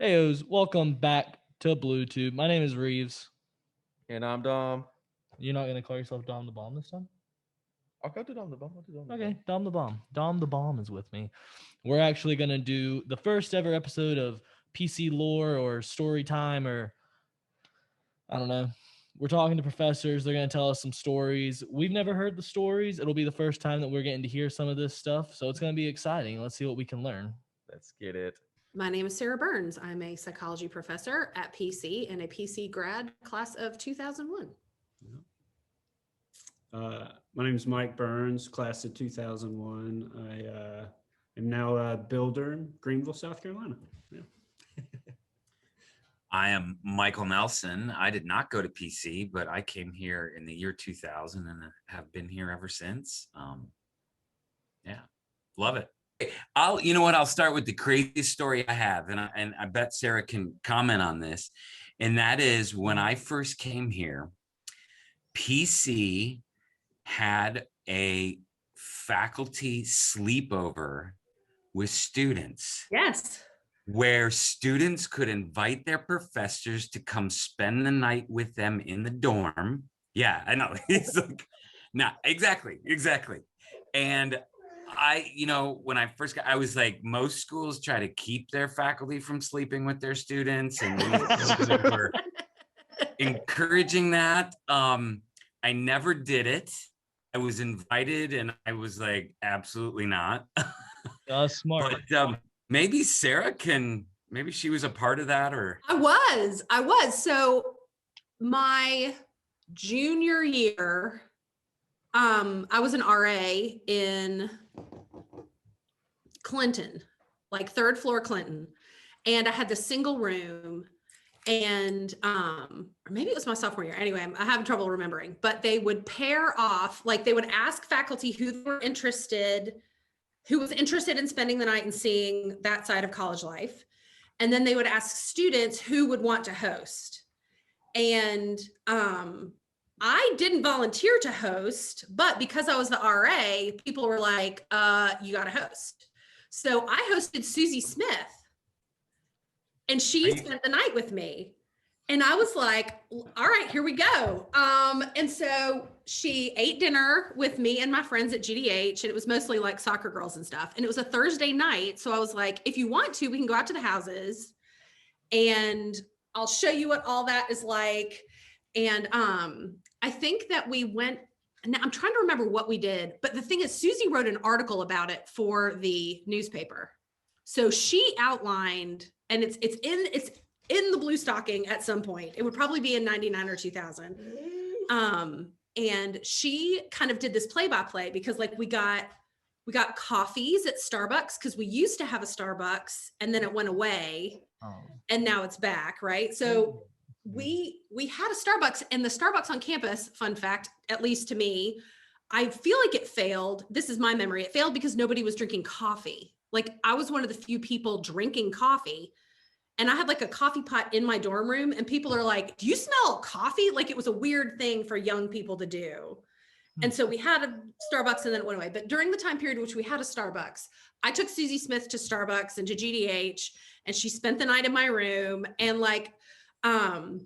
Heyo's, welcome back to BlueTube. My name is Reeves. And I'm Dom. You're not gonna call yourself Dom the Bomb this time? I'll go to Dom the Bomb. Okay, Dom the Bomb. Dom the Bomb is with me. We're actually gonna do the first ever episode of PC lore or story time, or I don't know. We're talking to professors. They're gonna tell us some stories. We've never heard the stories. It'll be the first time that we're getting to hear some of this stuff, so it's gonna be exciting. Let's see what we can learn. Let's get it. My name is Sarah Burns. I'm a psychology professor at PC and a PC grad class of 2001. My name is Mike Burns, class of 2001. I am now a builder in Greenville, South Carolina. Yeah. I am Michael Nelson. I did not go to PC, but I came here in the year 2000 and have been here ever since. Yeah, love it. I'll start with the craziest story I have, and I bet Sarah can comment on this. And that is when I first came here, PC had a faculty sleepover with students. Yes. Where students could invite their professors to come spend the night with them in the dorm. Yeah, I know. It's like, no, exactly. And when I first got, I was like, most schools try to keep their faculty from sleeping with their students, and we were encouraging that. I never did it. I was invited, and I was like, absolutely not. Smart. But, maybe Sarah maybe she was a part of that, or I was. So my junior year, I was an RA in Clinton, like third floor Clinton. And I had the single room, and or maybe it was my sophomore year. Anyway, I have trouble remembering, but they would pair off, like they would ask faculty who was interested in spending the night and seeing that side of college life. And then they would ask students who would want to host. And I didn't volunteer to host, but because I was the RA, people were like, you got to host. So I hosted Susie Smith, and she spent the night with me. And I was like, all right, here we go. And so she ate dinner with me and my friends at GDH, and it was mostly like soccer girls and stuff. And it was a Thursday night. So I was like, if you want to, we can go out to the houses and I'll show you what all that is like. And I think that we went, now I'm trying to remember what we did, but the thing is, Susie wrote an article about it for the newspaper. So she outlined, and it's in the Blue Stocking at some point. It would probably be in 99 or 2000. And she kind of did this play-by-play because like we got coffees at Starbucks, because we used to have a Starbucks and then it went away and now it's back, right? So we had a Starbucks, and the Starbucks on campus, fun fact, at least to me, I feel like it failed. This is my memory. It failed because nobody was drinking coffee. Like I was one of the few people drinking coffee. And I had like a coffee pot in my dorm room, and people are like, do you smell coffee? Like it was a weird thing for young people to do. And so we had a Starbucks and then it went away. But during the time period in which we had a Starbucks, I took Susie Smith to Starbucks and to GDH, and she spent the night in my room. And like, I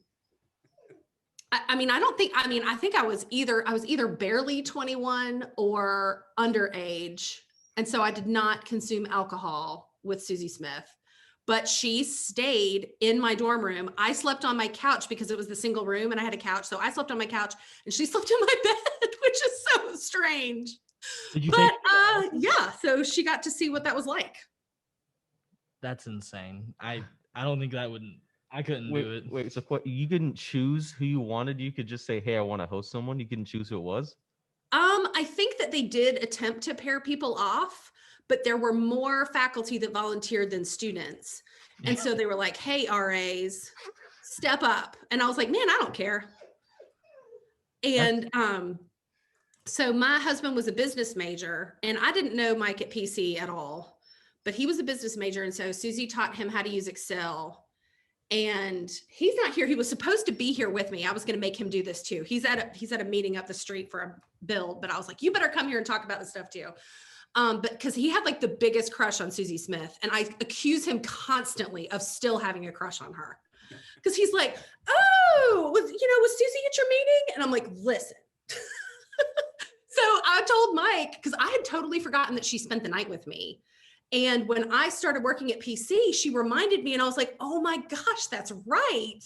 think I was either barely 21 or underage. And so I did not consume alcohol with Susie Smith. But she stayed in my dorm room. I slept on my couch because it was the single room and I had a couch. So I slept on my couch and she slept in my bed, which is so strange. But yeah, so she got to see what that was like. That's insane. I don't think I couldn't do it. Wait, so what, you couldn't choose who you wanted? You could just say, hey, I want to host someone. You couldn't choose who it was? I think that they did attempt to pair people off, but there were more faculty that volunteered than students. And so they were like, hey, RAs, step up. And I was like, man, I don't care. And so my husband was a business major, and I didn't know Mike at PC at all, but he was a business major. And so Susie taught him how to use Excel. And he's not here. He was supposed to be here with me. I was going to make him do this too. He's at a meeting up the street for a build, but I was like, you better come here and talk about this stuff too. But because he had like the biggest crush on Susie Smith, and I accuse him constantly of still having a crush on her. Because he's like, oh, was Susie at your meeting? And I'm like, listen. So I told Mike, because I had totally forgotten that she spent the night with me. And when I started working at PC, she reminded me, and I was like, oh my gosh, that's right.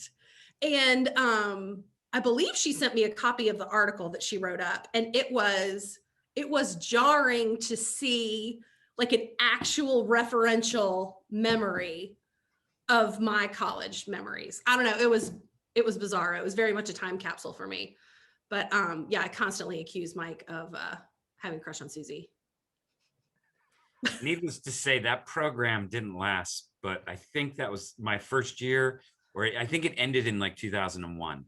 And I believe she sent me a copy of the article that she wrote up. And it was jarring to see like an actual referential memory of my college memories. I don't know. It was bizarre. It was very much a time capsule for me. But yeah, I constantly accuse Mike of having a crush on Susie. Needless to say, that program didn't last, but I think that was my first year, or I think it ended in like 2001.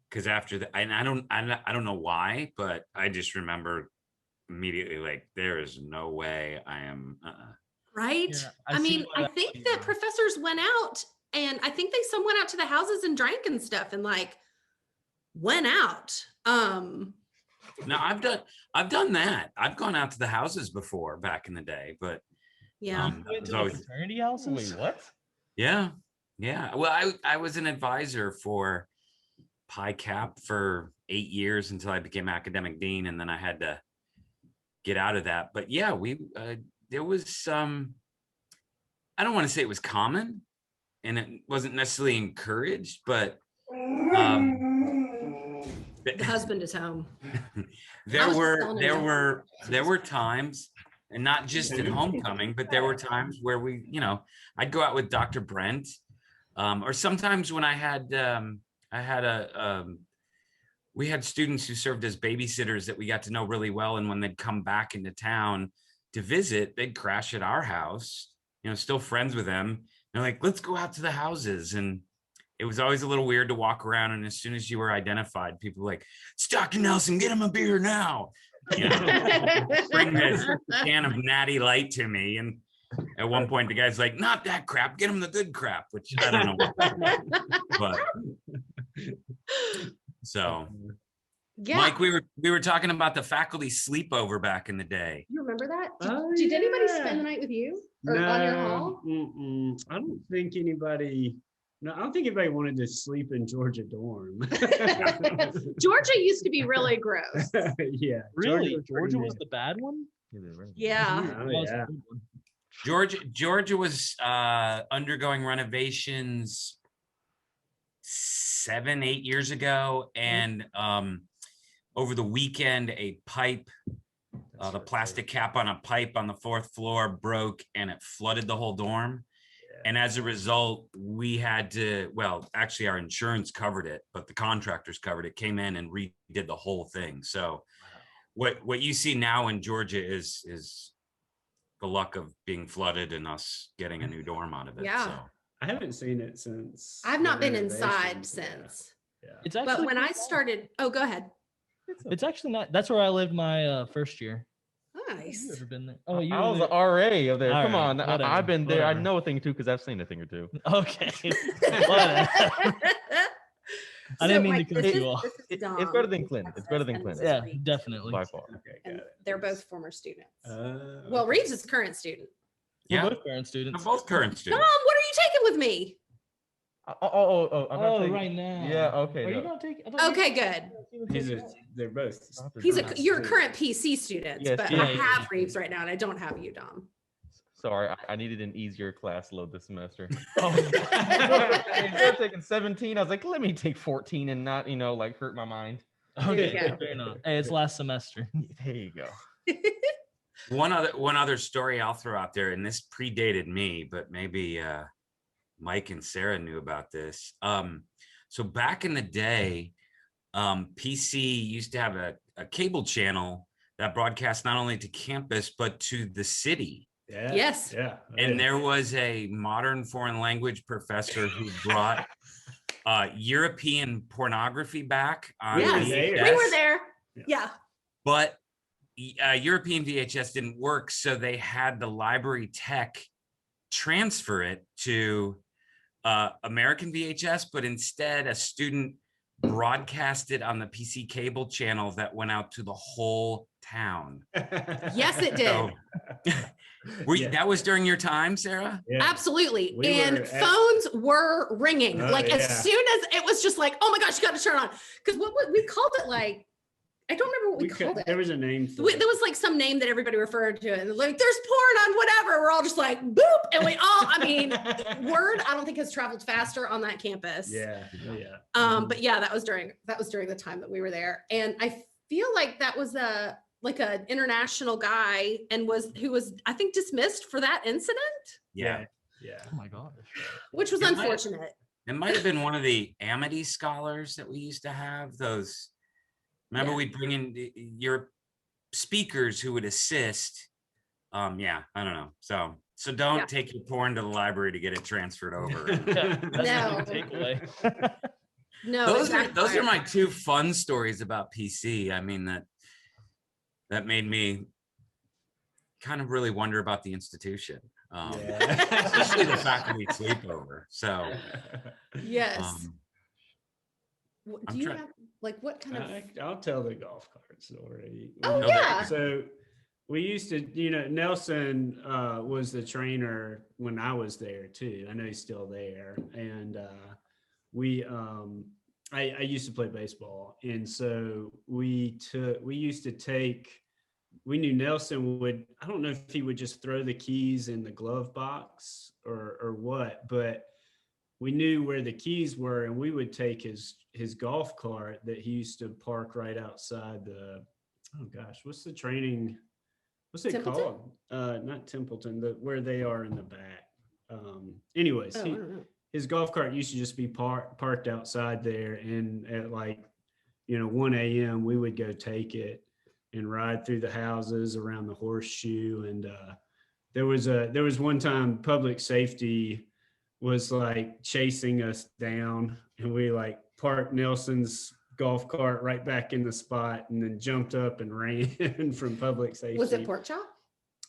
Because after that, and I don't know why, but I just remember immediately like, there is no way I am. Right? Yeah, I mean, I think that professors went out, and I think some went out to the houses and drank and stuff, and like went out. Now I've done that. I've gone out to the houses before back in the day, but Yeah. Went to the fraternity houses? Wait, what? yeah. Well, I was an advisor for Pi Cap for 8 years until I became academic dean, and then I had to get out of that. But yeah, there was some. I don't want to say it was common, and it wasn't necessarily encouraged, but The husband is home. there were times, and not just in homecoming, but there were times where I'd go out with Dr. Brent, or sometimes when we had students who served as babysitters that we got to know really well, and when they'd come back into town to visit, they'd crash at our house. Still friends with them. They're like, let's go out to the houses, and it was always a little weird to walk around, and as soon as you were identified, people were like, it's Dr. Nelson, get him a beer now. Bring this can of Natty Light to me. And at one point, the guy's like, not that crap, get him the good crap, which I don't know. But so, Yeah. Mike, we were talking about the faculty sleepover back in the day. You remember that? Oh, Did anybody yeah. spend the night with you or on your hall? I don't think anybody. No, I don't think anybody wanted to sleep in Georgia dorm. Georgia used to be really gross. Yeah. Really? was Georgia pretty was the bad one? Yeah. bad. Oh, Was yeah. the good one. Georgia was undergoing renovations 7-8 years ago, and over the weekend, a pipe, the plastic cap on a pipe on the 4th floor broke, and it flooded the whole dorm. And as a result, we had to, well, actually our insurance covered it, but the contractors covered it, came in and redid the whole thing. So what you see now in Georgia is the luck of being flooded and us getting a new dorm out of it. Yeah. So. I haven't seen it since. I've the not been renovation. inside Yeah. since. Yeah. It's actually But when I pretty nice. started, oh, go ahead. It's actually not. That's where I lived my first year. You Nice. ever been there? Oh, you I was were an RA of there. All Come right, on. whatever, I've been there. I whatever. know a thing or two because I've seen a thing or two. there. Okay. Whatever. I didn't mean to cut you off. It's better than Clinton. It's better than Clinton. Yeah, definitely. By far. Okay, And got it. they're both former students. Okay. Well, Reeves is a current student. We're Yeah. both current students. They're both current Tom, students. what are you taking with me? Oh, I'm gonna take- right now. Yeah, okay. Are you no. not taking? I thought you Okay, were good. taking- They're both. You're a current PC student, Yes, but yeah, I yeah, have yeah. Reeves right now, and I don't have you, Dom. Sorry, I needed an easier class load this semester. Oh, Instead of taking 17, I was like, let me take 14 and not, like hurt my mind. okay, There you go. fair enough. Hey, it's last semester. There you go. One other story I'll throw out there, and this predated me, but maybe Mike and Sarah knew about this. So back in the day, PC used to have a cable channel that broadcast not only to campus but to the city. Yeah. Yes. Yeah. And there was a modern foreign language professor who brought European pornography back on Yes, VHS, we were there. Yeah. but European VHS didn't work, so they had the library tech transfer it to American VHS, but instead a student broadcasted on the PC cable channel that went out to the whole town. Yes, it did. So, Yeah. that was during your time, Sarah? Yeah. Absolutely. We And were at- phones were ringing. Like as yeah. soon as it was just like, oh my gosh, you got to turn on. Because what we called it, like, I don't remember what we called it. There was a name for There it. was like some name that everybody referred to it. And like, there's porn on whatever. We're all just like, boop. And we all, I mean, word, I don't think has traveled faster on that campus. Yeah. Yeah. But yeah, that was during the time that we were there. And I feel like that was an international guy and who was, I think, dismissed for that incident, Yeah. Oh my gosh. which was It might- unfortunate. It might have been one of the Amity scholars that we used to have. Those, remember, Yeah. we'd bring in your speakers who would assist. Yeah, I don't know. So don't Yeah. take your porn to the library to get it transferred over. Yeah, that's No. a big takeaway. No, those are exactly. my two fun stories about PC. I mean, that made me kind of really wonder about the institution. Especially the faculty sleepover. So Yes. I'm Do you trying- have like what kind of? I'll tell the golf cart story. Oh, No, yeah. So we used to, Nelson was the trainer when I was there too. I know he's still there. And I used to play baseball. And so we knew Nelson would, I don't know if he would just throw the keys in the glove box or what, but we knew where the keys were, and we would take his golf cart that he used to park right outside what's it Templeton? called? Not Templeton, where they are in the back. Anyways, Oh, I don't know. his golf cart used to just be parked outside there, and at 1 a.m. we would go take it and ride through the houses around the horseshoe. And there was one time public safety was chasing us down, and we parked Nelson's golf cart right back in the spot and then jumped up and ran from public safety. Was it pork chop?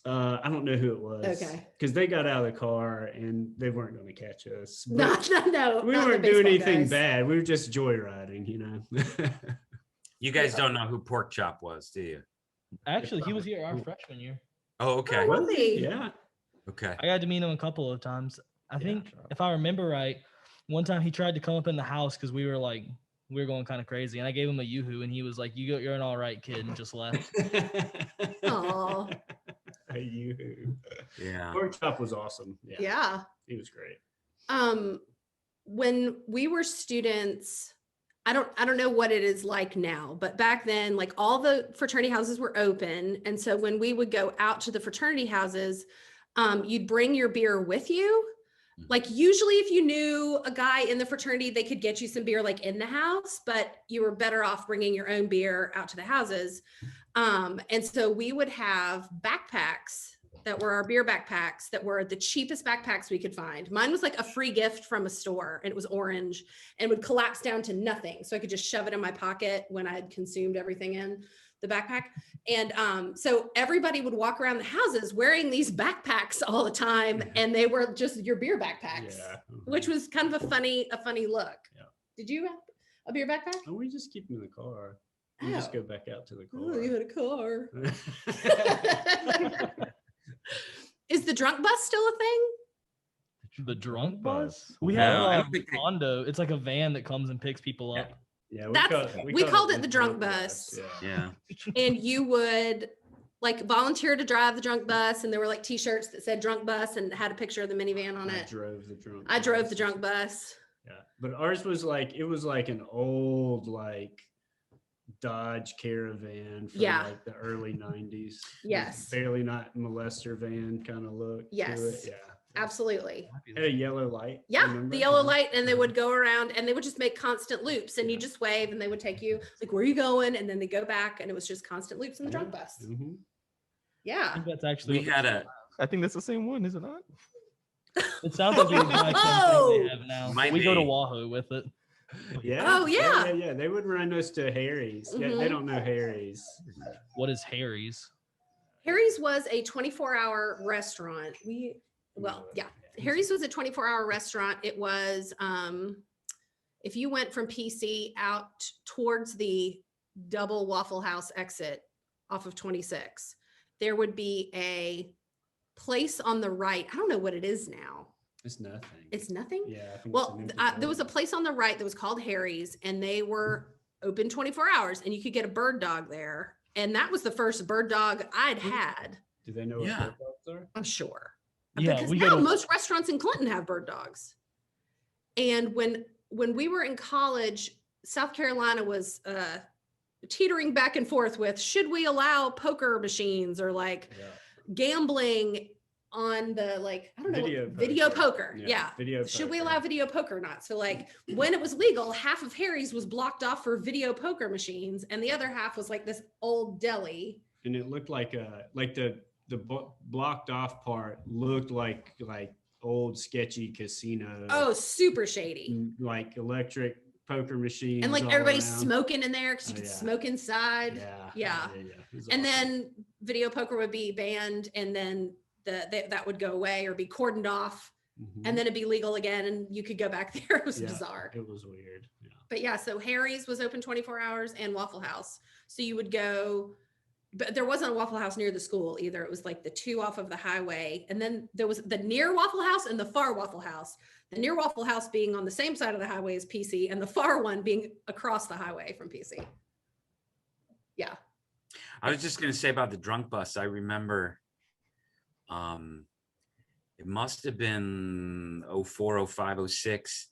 I don't know who it was. Okay. Because they got out of the car and they weren't going to catch us. No, But no. we not the weren't doing baseball anything guys. bad. We were just joyriding, you guys don't know who Pork Chop was, do you? Actually, he was here our freshman year. Oh, okay. Oh, really? Yeah. Okay. I got to meet him a couple of times. I think if I remember right, one time he tried to come up in the house because we were going kind of crazy, and I gave him a yoo-hoo, and he was like, "You're an all right kid," and just left. Aw. A yoo-hoo. Yeah. Pork chop was awesome. Yeah. Yeah. He was great. When we were students, I don't know what it is like now, but back then, all the fraternity houses were open. And so when we would go out to the fraternity houses, you'd bring your beer with you. Usually if you knew a guy in the fraternity, they could get you some beer in the house, but you were better off bringing your own beer out to the houses. And so we would have backpacks that were our beer backpacks that were the cheapest backpacks we could find. Mine was a free gift from a store, and it was orange and would collapse down to nothing. So I could just shove it in my pocket when I had consumed everything in the backpack. And so everybody would walk around the houses wearing these backpacks all the time. And they were just your beer backpacks, Yeah. which was kind of a funny look. Yeah. Did you have a beer backpack? Oh, we just keep them in the car. We just go back out to the car. Oh, you had a car. Is the drunk bus still a thing? The drunk bus? We No, have I a don't think they- condo. It's like a van that comes and picks people up. Yeah, We called it the drunk bus. Yeah. Yeah. And you would volunteer to drive the drunk bus, and there were t-shirts that said drunk bus and had a picture of the minivan on I it. drove the drunk. I drove bus. the drunk bus. Yeah, but ours was it was an old Dodge Caravan from Yeah. the early 90s. Yes. Barely not molester van kind of look. to Yes. it. Yeah. Absolutely. Had a yellow light. Yeah, remember? the yellow light, and they would go around and they would just make constant loops, and you just wave and they would take you where are you going? And then they go back, and it was just constant loops in the drunk bus. Mhm. I Yeah. think that's actually. We had a I think that's the same one, is it not? It sounds like the exact same thing they have now. Might We go to be. Wahoo with it. Yeah. Oh, yeah. Yeah. They would run us to Harry's. Yeah, they Mhm. don't know Harry's. What is Harry's? Harry's was a 24-hour restaurant. Harry's was a 24-hour restaurant. It was if you went from PC out towards the double Waffle House exit off of 26, there would be a place on the right. I don't know what it is now. It's nothing. It's nothing? Yeah. I think Well, it's a new there was a place on the right that was called Harry's, and they were open 24 hours, and you could get a bird dog there. And that was the first bird dog I'd had. Do they know what Yeah. bird dogs are? I'm sure. Yeah, Because we now go to- most restaurants in Clinton have bird dogs. And when we were in college, South Carolina was teetering back and forth with, should we allow poker machines or like Yeah. gambling on the, like, I don't know, video poker. Yeah. Video Should we poker. allow video poker or not? So like when it was legal, half of Harry's was blocked off for video poker machines, and the other half was like this old deli. And it looked like the blocked off part looked like old sketchy casino. Oh, super shady. Like electric poker machines. And like all everybody's around. smoking in there because you Oh, could yeah. smoke inside. Yeah. Yeah. It was And awesome. then video poker would be banned, and then that would go away or be cordoned off, Mhm. and then it'd be legal again, and you could go back there. It was Yeah, bizarre. It was weird. Yeah. But yeah, so Harry's was open 24 hours and Waffle House. So you would go, but there wasn't a Waffle House near the school either. It was like the two off of the highway. And then there was the near Waffle House and the far Waffle House. The near Waffle House being on the same side of the highway as PC, and the far one being across the highway from PC. Yeah. I was just going to say about the drunk bus. I remember it must have been 04, 05, 06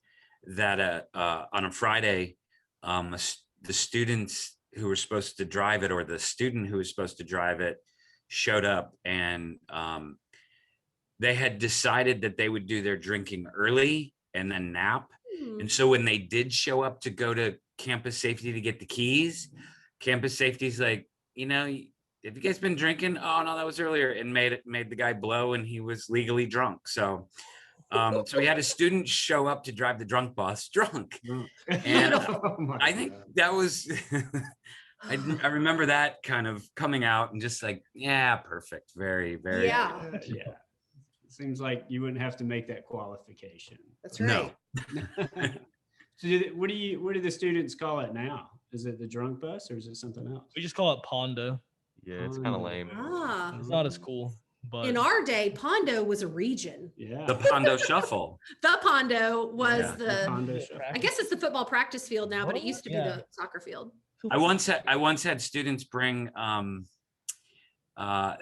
that on a Friday, the students who were supposed to drive it, or the student who was supposed to drive it, showed up, and they had decided that they would do their drinking early and then nap. And so when they did show up to go to campus safety to get the keys, campus safety's like, you know, have you guys been drinking? Oh no, that was earlier, and made the guy blow, and he was legally drunk. So so he had a student show up to drive the drunk bus drunk. And Oh my I think God. that was I remember that kind of coming out and just like, yeah, perfect. Very, very Yeah, Yeah. Seems like you wouldn't have to make that qualification. that's right. No. So what do the students call it now? Is it the drunk bus or is it something else? We just call it Pondo. Yeah, it's kind of lame. Ah. It's not as cool, but In our day, Pondo was a region. Yeah. The Pondo Shuffle. The Pondo was Yeah. The the, Pondo Shuffle. I guess it's the football practice field now, but it used to be Yeah. the soccer field. I once had students bring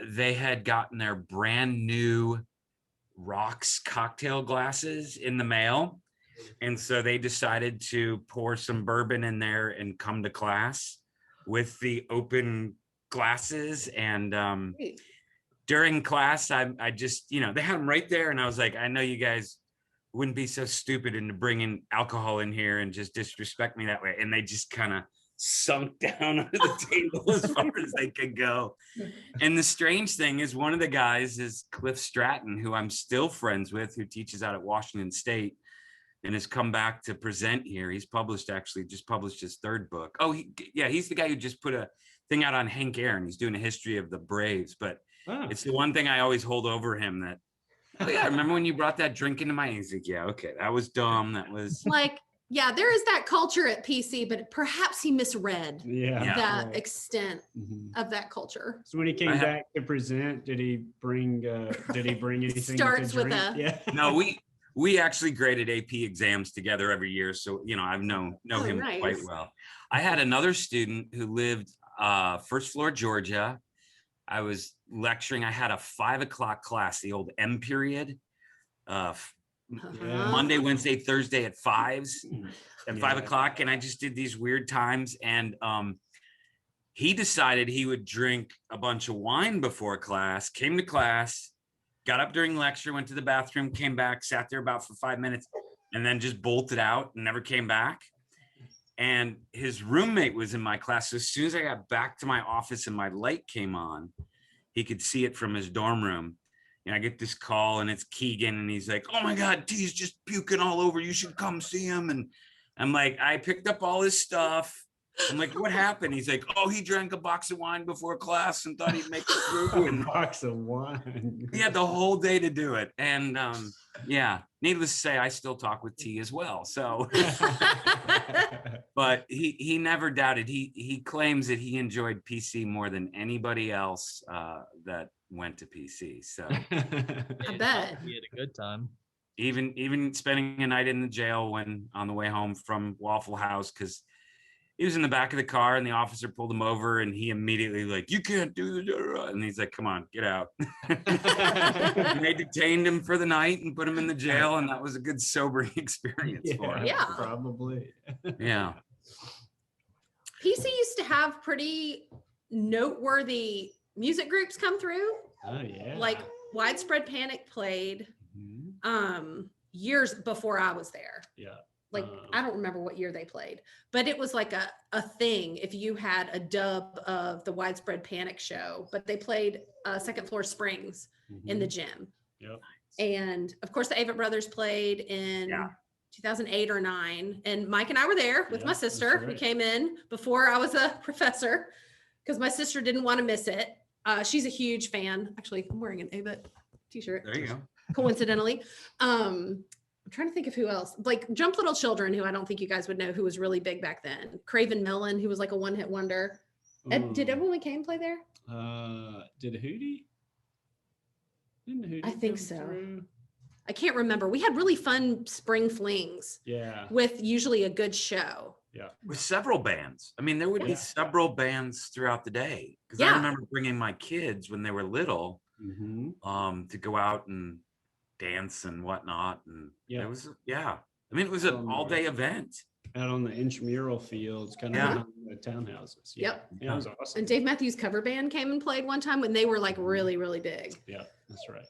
they had gotten their brand new rocks cocktail glasses in the mail, and so they decided to pour some bourbon in there and come to class with the open glasses. And during class, I just, you know, they had them right there, and I was like, I know you guys wouldn't be so stupid into bringing alcohol in here and just disrespect me that way. And they just kind of sunk down under the table as far as they could go. And the strange thing is, one of the guys is Cliff Stratton, who I'm still friends with, who teaches out at Washington State and has come back to present here. He's just published his third book. Oh, he's the guy who just put a thing out on Hank Aaron. He's doing a history of the Braves, but Oh. it's the one thing I always hold over him, that, oh yeah, remember when you brought that drink into my, he's like, yeah, okay, that was dumb. That was, Like, yeah, there is that culture at PC, but perhaps he misread Yeah. Yeah. that right. extent Mhm. of that culture. So when he came I have- back to present, did he bring anything? Starts to with drink? a- Yeah. no, we actually graded AP exams together every year. So, you know, I've know Oh, him nice. quite well. I had another student who lived first floor, Georgia. I was lecturing. I had a 5 o'clock class, the old M period, Yeah. Monday, Wednesday, Thursday at 5s at 5 Yeah. o'clock. And I just did these weird times. And he decided he would drink a bunch of wine before class, came to class, got up during lecture, went to the bathroom, came back, sat there about for 5 minutes, and then just bolted out and never came back. And his roommate was in my class. So as soon as I got back to my office and my light came on, he could see it from his dorm room. And I get this call, and it's Keegan, and he's like, oh my God, T's just puking all over. You should come see him. And I'm like, I picked up all his stuff. I'm like, what happened? He's like, oh, he drank a box of wine before class and thought he'd make it through. A And box of wine. he had the whole day to do it. And yeah, needless to say, I still talk with T as well. So, but he never doubted. He claims that he enjoyed PC more than anybody else that went to PC. So I bet. He had a good time. even spending a night in the jail when on the way home from Waffle House, because he was in the back of the car and the officer pulled him over and he immediately like, you can't do that. And he's like, come on, get out. And they detained him for the night and put him in the jail. And that was a good sobering experience for him. Yeah. Probably. Yeah. PC used to have pretty noteworthy music groups come through. Oh yeah. Like Widespread Panic played Mhm. years before I was there. Yeah. Like I don't remember what year they played, but it was like a thing if you had a dub of the Widespread Panic show. But they played Second Floor Springs in the gym. Yep. And of course the Avett Brothers played in 2008 or 9, and Mike and I were there with Yeah, my that's sister. We right. came in before I was a professor because my sister didn't want to miss it. She's a huge fan. Actually, I'm wearing an Avett t-shirt. There you go. Coincidentally. I'm trying to think of who else, like Jump Little Children, who I don't think you guys would know, who was really big back then. Craven Millen, who was like a one-hit wonder. Did Everyone Came play there? Did Hootie? Didn't Hootie I think come so. through? I can't remember. We had really fun spring flings Yeah. with usually a good show. Yeah. With several bands. I mean, there would be Yeah. several bands throughout the day. Because I Yeah. remember bringing my kids when they were little to go out and dance and whatnot. And Yeah. it was, I mean, it was an all-day event. Out on the intramural fields, kind of Yeah. behind the townhouses. Yep. Yeah, it was awesome. And Dave Matthews Cover Band came and played one time when they were like really, really big. Yeah, that's right.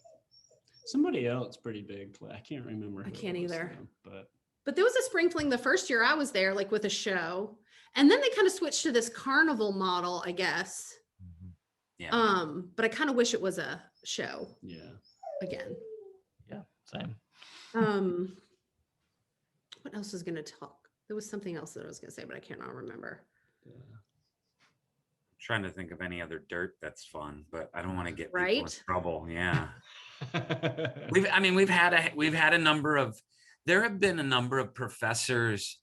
Somebody else pretty big. I can't remember. I who it can't was either. now, But there was a spring fling the first year I was there, like with a show. And then they kind of switched to this carnival model, I guess. Yeah. But I kind of wish it was a show yeah. again. Yeah, same. What else was gonna talk? There was something else that I was gonna say, but I cannot remember. Trying to think of any other dirt that's fun, but I don't want to get people in Right? trouble. Yeah. We've had a number of, there have been a number of professors,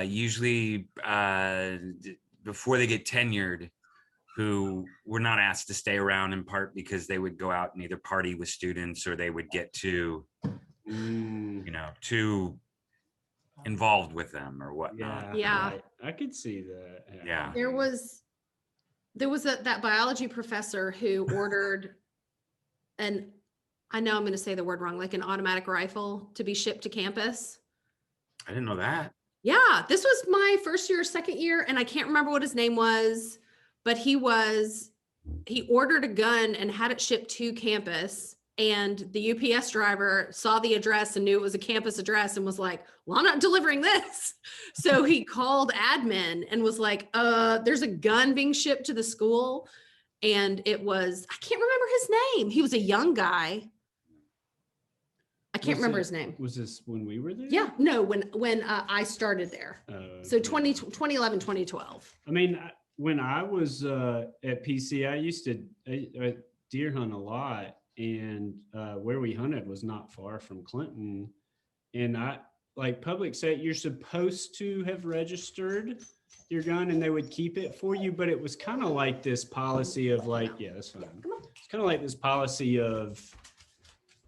usually before they get tenured, who were not asked to stay around, in part because they would go out and either party with students or they would get too, too involved with them or whatnot. Yeah. Right. I could see that. Yeah. There was that biology professor who ordered an, I know I'm gonna say the word wrong, like an automatic rifle to be shipped to campus. I didn't know that. Yeah, this was my first year, second year, and I can't remember what his name was, but he ordered a gun and had it shipped to campus. And the UPS driver saw the address and knew it was a campus address and was like, well, I'm not delivering this. So he called admin and was like, there's a gun being shipped to the school. And it was, I can't remember his name. He was a young guy. I can't remember his name. Was this when we were there? Yeah, no, when I started there. So Okay. 2011, 2012. I mean, when I was at PC, I used to deer hunt a lot, and where we hunted was not far from Clinton. And public safety, you're supposed to have registered your gun and they would keep it for you, but it was kind of like this policy of like, yeah, that's fine. It's kind of like this policy of,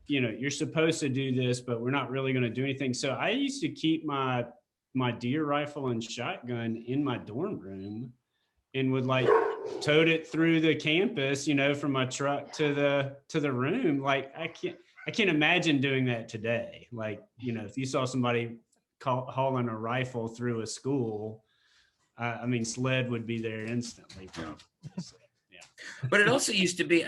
you're supposed to do this, but we're not really going to do anything. So I used to keep my deer rifle and shotgun in my dorm room and would like tote it through the campus, from my truck to the room. Like I can't imagine doing that today. Like, if you saw somebody hauling a rifle through a school, SLED would be there instantly. So, yeah. But it also used to be,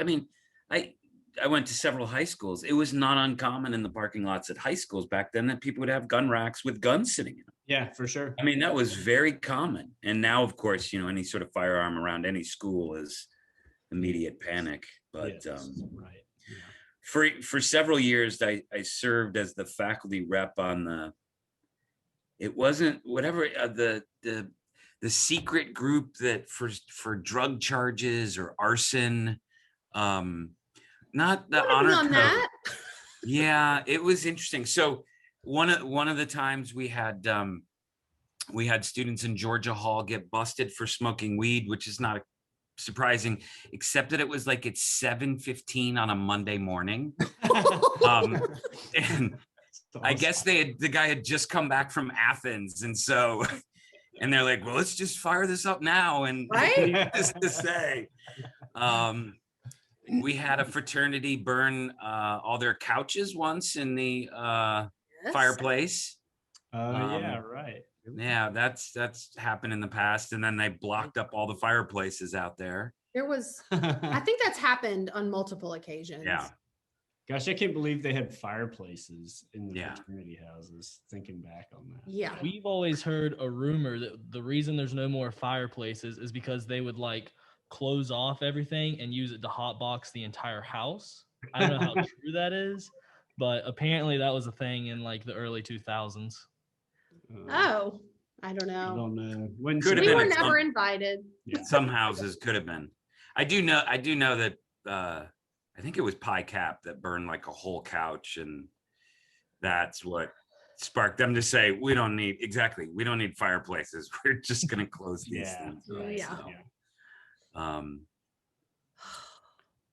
I went to several high schools. It was not uncommon in the parking lots at high schools back then that people would have gun racks with guns sitting in them. Yeah, for sure. That was very common. And now, of course, any sort of firearm around any school is immediate panic. But Yes, right. Yeah. for several years, I served as the faculty rep in it wasn't whatever the secret group that for drug charges or arson, not the Wanna be honor on code. that? Yeah, it was interesting. So one of the times we had students in Georgia Hall get busted for smoking weed, which is not surprising, except that it was like it's 7:15 on a Monday morning. And I guess the guy had just come back from Athens, and so, and they're like, well, let's just fire this up now, and Right? just to say, we had a fraternity burn all their couches once in the Yes. fireplace. Yeah, right. Yeah, that's happened in the past, and then they blocked up all the fireplaces out there. There was, I think that's happened on multiple occasions. Yeah. Gosh, I can't believe they had fireplaces in the Yeah. fraternity houses, thinking back on that. Yeah. We've always heard a rumor that the reason there's no more fireplaces is because they would like close off everything and use it to hotbox the entire house. I don't know how true that is, but apparently that was a thing in like the early 2000s. Oh, I don't I know. don't know. When Could have We been were at never some- invited. Yeah. Some houses could have been. I do know that I think it was Pi Cap that burned like a whole couch, and that's what sparked them to say, we don't need fireplaces. We're just gonna close these Yeah. things. Right. Yeah.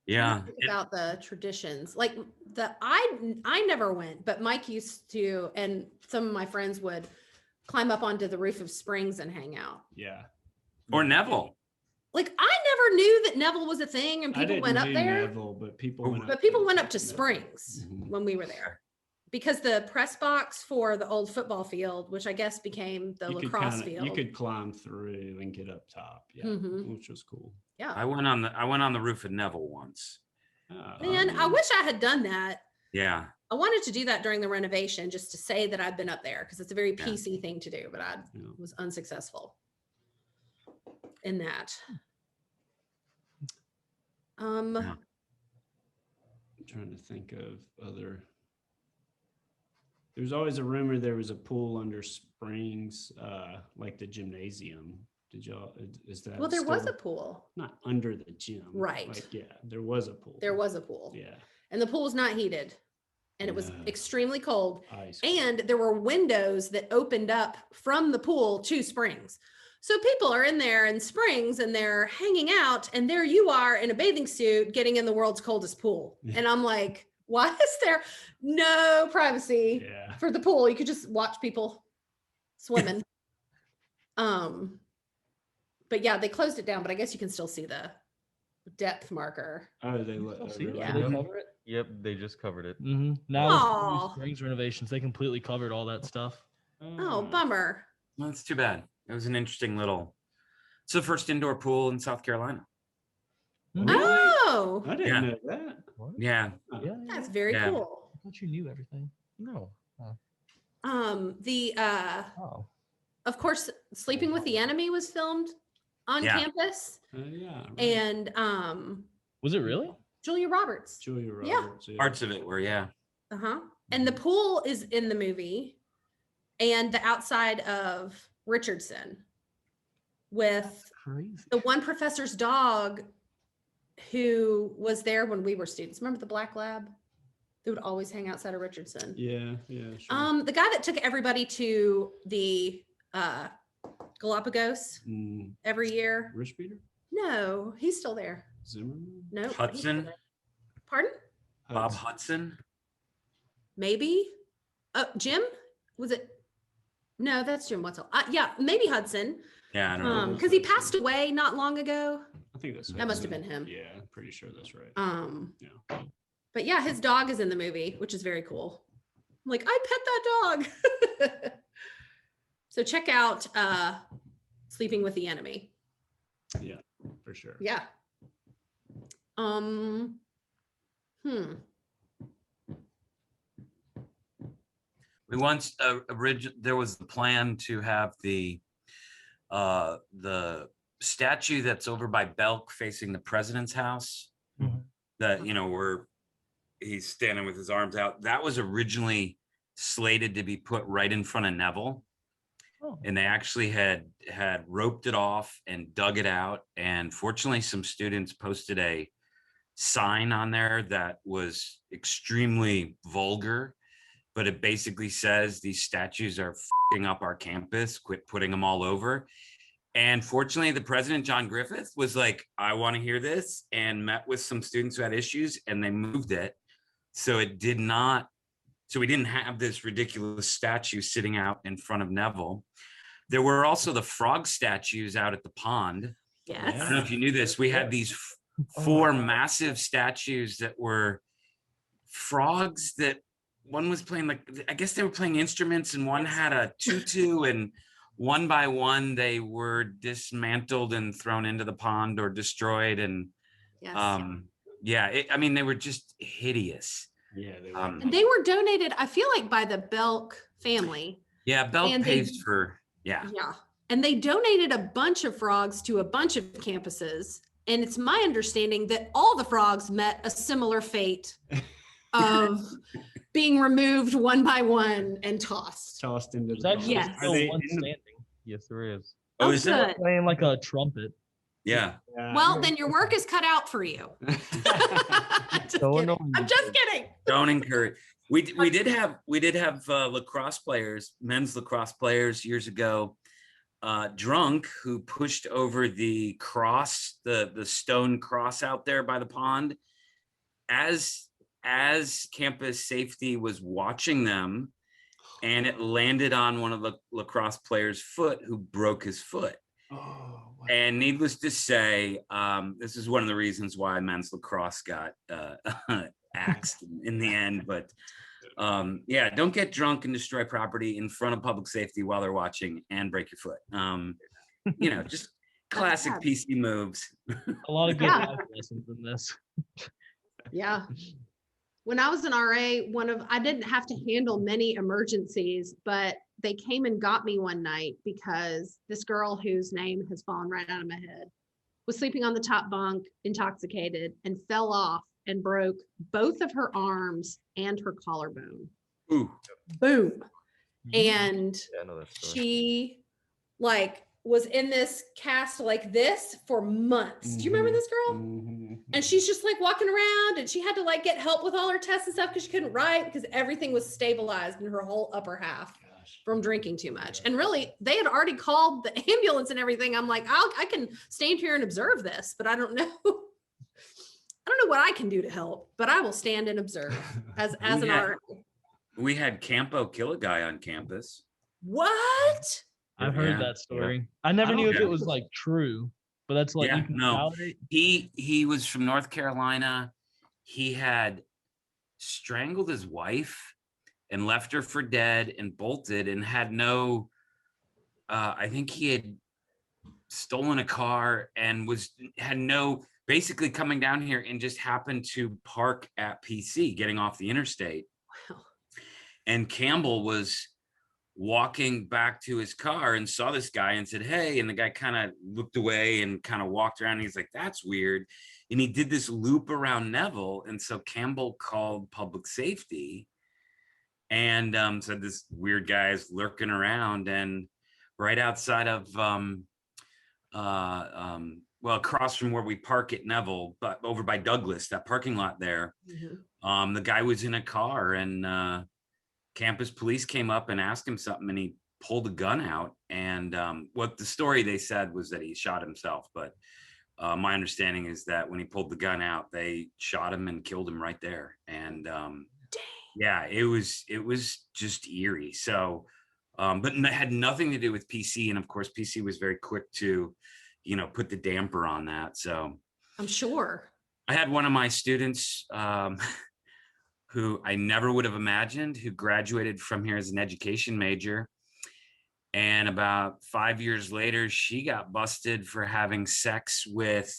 Yeah. Think about the traditions. Like I never went, but Mike used to, and some of my friends would climb up onto the roof of Springs and hang out. Yeah. Or Neville. Like I never knew that Neville was a thing and I people didn't went up do there. Neville, but people went up. But people to went up to Neville. Springs Mhm. when we were there. Because the press box for the old football field, which I guess became the You could lacrosse kinda- field. You could climb through and get up top. Yeah, Mhm. which was cool. Yeah. I went on the roof of Neville once. Man, I wish I had done that. Yeah. I wanted to do that during the renovation just to say that I've been up there because it's a very Yeah. PC thing to do, but I Yeah. was unsuccessful in that. Yeah. I'm trying to think of other. There's always a rumor there was a pool under Springs, like the gymnasium. Did y'all? Is that? Well, there was a still- pool. Not under the gym. Right. Like, yeah, there was a pool. There was a pool. Yeah. And the pool was not heated. And it was No. extremely cold. Ice. And there were windows that opened up from the pool to Springs. So people are in there in Springs and they're hanging out, and there you are in a bathing suit getting in the world's coldest pool. Yeah. And I'm like, why is there no privacy Yeah. for the pool? You could just watch people swimming. But yeah, they closed it down, but I guess you can still see the depth marker. Oh, they let. Still see it? Yeah. Did they cover it? Yep, they just covered it. Mm-hmm. Now with Aw. new Springs renovations, they completely covered all that stuff. Oh, bummer. Well, that's too bad. It was an interesting little. It's the first indoor pool in South Carolina. Mhm. Oh, I didn't Yeah. know that. What? Yeah. Yeah, that's very Yeah. cool. I thought you knew everything. No. The Oh. of course, Sleeping with the Enemy was filmed on Yeah. campus, Yeah. Right. and Was it really? Julia Roberts. Julia Yeah. Roberts. Yeah. Parts of it were, yeah. Uh-huh. And the pool is in the movie, and the outside of Richardson with Crazy. the one professor's dog who was there when we were students. Remember the black lab? They would always hang outside of Richardson. Yeah. Yeah. Sure. The guy that took everybody to the Galapagos every year. Rich Peter? No, he's still there. Zimmerman? No. he's Hudson? still there. Pardon? Bob Hudson. Hudson. Maybe. Oh, Jim? Was it? No, that's Jim Wetzel. Yeah, maybe Hudson. Yeah, I don't know. Because he passed away not long ago. I think that's. That must have Hudson. been him. Yeah, I'm pretty sure that's right. Yeah. Yeah. But yeah, his dog is in the movie, which is very cool. I'm like, I pet that dog. So check out Sleeping with the Enemy. Yeah, for sure. Yeah. We once there was the plan to have the statue that's over by Belk facing the president's house. Mhm. That, you know, where he's standing with his arms out. That was originally slated to be put right in front of Neville. Oh. and they actually had roped it off and dug it out. And fortunately, some students posted a sign on there that was extremely vulgar, but it basically says these statues are f***ing up our campus, quit putting them all over. And fortunately, the president, John Griffith, was like, I want to hear this, and met with some students who had issues, and they moved it. So it did not, so we didn't have this ridiculous statue sitting out in front of Neville. There were also the frog statues out at the pond. Yes. I don't know if you knew this. We had these four massive statues that were frogs that one was playing, like, I guess they were playing instruments, and one had a tutu, and one by one they were dismantled and thrown into the pond or destroyed. And Yes. I mean, they were just hideous. Yeah. And they were donated, I feel like, by the Belk family. Yeah, Belk And pays for, yeah. Yeah. And they donated a bunch of frogs to a bunch of campuses. And it's my understanding that all the frogs met a similar fate of being removed one by one and tossed. Tossed into There's the actually Yes. still Are they one in the- standing. Yes, there is. Oh, is that? good. Playing like a trumpet. Yeah. Well, then your work is cut out for you. Just So kidding. annoying. I'm just kidding. Don't encourage. We did have lacrosse players, men's lacrosse players years ago, drunk, who pushed over the cross, the stone cross out there by the pond. As campus safety was watching them, and it landed on one of the lacrosse players' foot, who broke his foot. Oh, wow. And needless to say, this is one of the reasons why men's lacrosse got axed in the end. But yeah, don't get drunk and destroy property in front of public safety while they're watching and break your foot. Just classic bad. PC moves. A lot of good Yeah. life lessons in this. Yeah. When I was an RA, I didn't have to handle many emergencies, but they came and got me one night because this girl, whose name has fallen right out of my head, was sleeping on the top bunk, intoxicated, and fell off and broke both of her arms and her collarbone. Ooh. Boom. And Yeah, I know that story. she was in this cast like this for months. Do you remember this girl? Mhm. And she's just walking around, and she had to get help with all her tests and stuff because she couldn't write because everything was stabilized in her whole upper half from drinking too much. And really, they had already called the ambulance and everything. I'm like, I can stand here and observe this, but I don't know. I don't know what I can do to help, but I will stand and observe as an Yeah. RA. We had Campo kill a guy on campus. What? I've heard Yeah. that story. I never I knew don't if it know. was true, but that's Yeah, you can no. validate. He was from North Carolina. He had strangled his wife and left her for dead and bolted, and had no, I think he had stolen a car and basically coming down here and just happened to park at PC getting off the interstate. Wow. And Campbell was walking back to his car and saw this guy and said, hey, and the guy kind of looked away and kind of walked around, and he's like, that's weird. And he did this loop around Neville. And so Campbell called public safety and said this weird guy is lurking around. And right outside of across from where we park at Neville, but over by Douglas, that parking lot there, Mhm. the guy was in a car, and campus police came up and asked him something, and he pulled a gun out. And what the story they said was that he shot himself, but my understanding is that when he pulled the gun out, they shot him and killed him right there. And yeah, it was just eerie. So but it had nothing to do with PC, and of course PC was very quick to put the damper on that. So I'm sure. I had one of my students who I never would have imagined, who graduated from here as an education major. And about 5 years later, she got busted for having sex with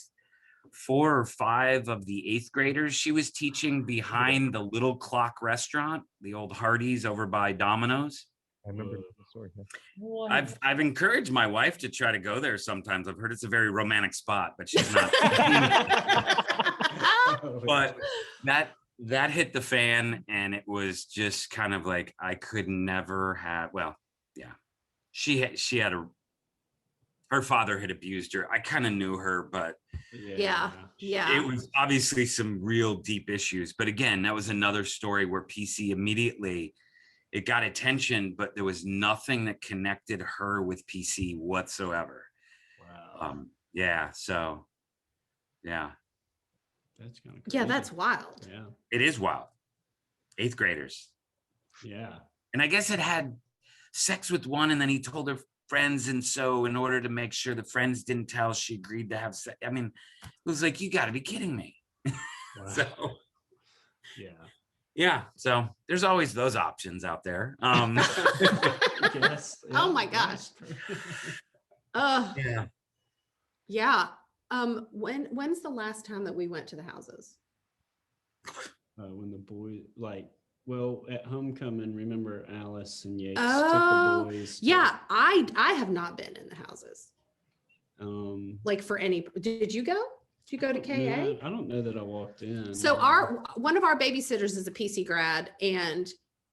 4 or 5 of the 8th graders. She was teaching behind the Little Clock restaurant, the old Hardee's over by Domino's. I remember the story. Yeah. What? I've encouraged my wife to try to go there sometimes. I've heard it's a very romantic spot, but she's not. But that hit the fan, and it was just kind of like I could never have. Well, yeah, she had her father had abused her. I kind of knew her, but Yeah. it was obviously some real deep issues. But again, that was another story where PC immediately, it got attention, but there was nothing that connected her with PC whatsoever. Wow. So yeah. That's kind of Yeah, that's wild. Yeah. It is wild. 8th graders. Yeah. And I guess it had sex with one, and then he told her friends, and so in order to make sure the friends didn't tell, she agreed to have sex. I mean, it was like, you got to be kidding me. Wow. So yeah. So there's always those options out there. Yes. Oh my gosh. Yeah. Yeah. When's the last time that we went to the houses? When the boys, at homecoming, remember Alice and Yates took Oh, the boys. yeah. I have not been in the houses. To, For any, did you go? Did you go to KA? no, I don't know that I walked in. So one of our babysitters is a PC grad, and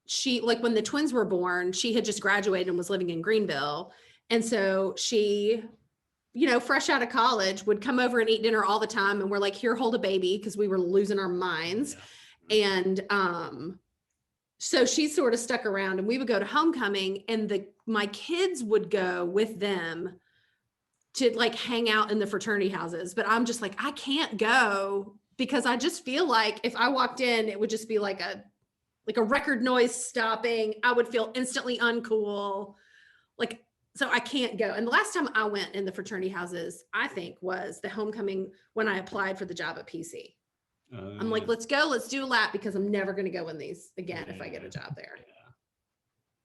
she, when the twins were born, she had just graduated and was living in Greenville. And so she, fresh out of college, would come over and eat dinner all the time. And we're like, here, hold a baby, because we were losing our minds. Yeah. And so she sort of stuck around, and we would go to homecoming, and my kids would go with them to hang out in the fraternity houses. But I'm just like, I can't go, because I just feel like if I walked in, it would just be like a record noise stopping. I would feel instantly uncool. So I can't go. And the last time I went in the fraternity houses, I think, was the homecoming when I applied for the job at PC. I'm like, let's go, let's do a lap, because I'm never going to go in these again if I get a job there.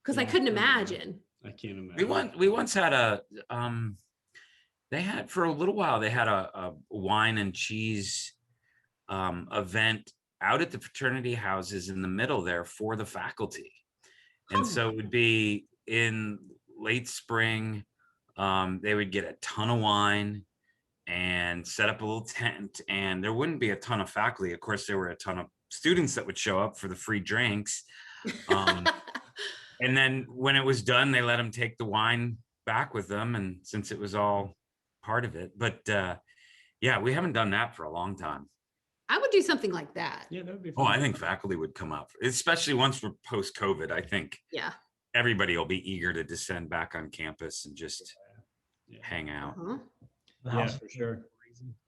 Because I couldn't imagine. I can't imagine. We once had they had, for a little while, they had a wine and cheese event out at the fraternity houses in the middle there for the faculty. And so it would be in late spring. They would get a ton of wine and set up a little tent, and there wouldn't be a ton of faculty. Of course, there were a ton of students that would show up for the free drinks. And then when it was done, they let them take the wine back with them. And since it was all part of it, but we haven't done that for a long time. I would do something like that. Yeah, that would be Oh, fun. I think faculty would come up, especially once we're post-COVID. I think everybody will be eager to descend back on campus and just hang out. Uh-huh. Yeah, for sure.